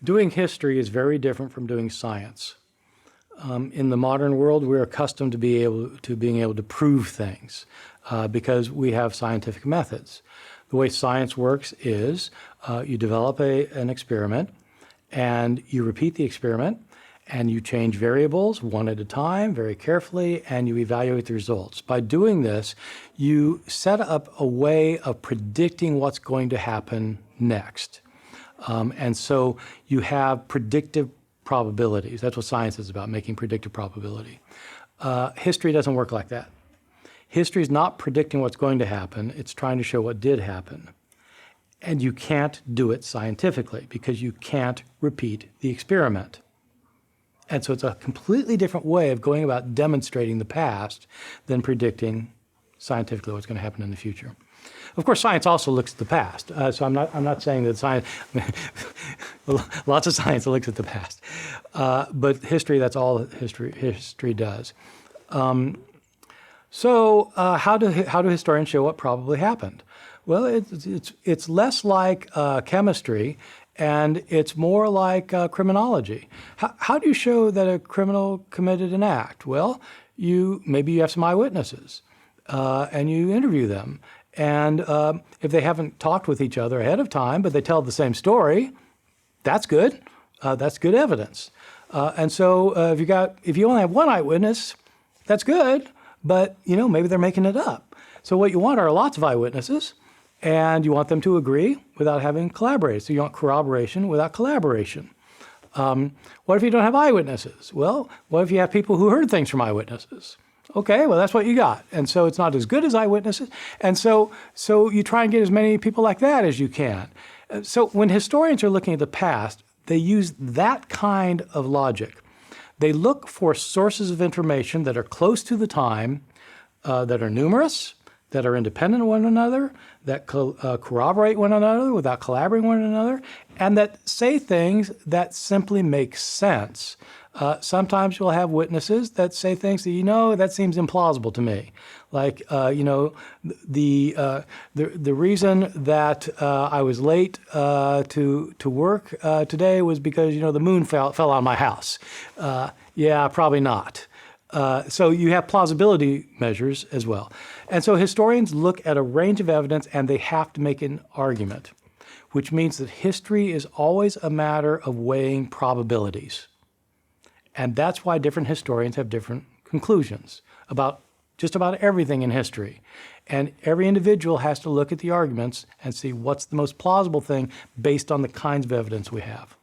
Doing history is very different from doing science. In the modern world, we're accustomed to being able to prove things because we have scientific methods. The way science works is you develop an experiment and you repeat the experiment and you change variables one at a time very carefully and you evaluate the results. By doing this, you set up a way of predicting what's going to happen next. And so you have predictive probabilities. That's what science is about, making predictive probability. History doesn't work like that. History is not predicting what's going to happen. It's trying to show what did happen. And you can't do it scientifically because you can't repeat the experiment. And so it's a completely different way of going about demonstrating the past than predicting scientifically what's going to happen in the future. Of course, science also looks at the past. So I'm not saying that science, lots of science looks at the past. But history, that's all history does. So how do historians show what probably happened? Well, it's less like chemistry, and it's more like criminology. How do you show that a criminal committed an act? Well, maybe you have some eyewitnesses, and you interview them. And if they haven't talked with each other ahead of time, but they tell the same story, that's good. That's good evidence. And so if you only have one eyewitness, that's good. But maybe they're making it up. So what you want are lots of eyewitnesses, and you want them to agree without having collaborated. So you want corroboration without collaboration. What if you don't have eyewitnesses? Well, what if you have people who heard things from eyewitnesses? Okay, well, that's what you got. And so it's not as good as eyewitnesses. And so you try and get as many people like that as you can. So when historians are looking at the past, they use that kind of logic. They look for sources of information that are close to the time, that are numerous, that are independent of one another, that corroborate one another without collaborating with one another, and that say things that simply make sense. Sometimes you'll have witnesses that say things that, that seems implausible to me. Like, the reason that I was late to work today was because, the moon fell on my house. Yeah, probably not. So you have plausibility measures as well. And so historians look at a range of evidence and they have to make an argument, which means that history is always a matter of weighing probabilities. And that's why different historians have different conclusions about just about everything in history. And every individual has to look at the arguments and see what's the most plausible thing based on the kinds of evidence we have.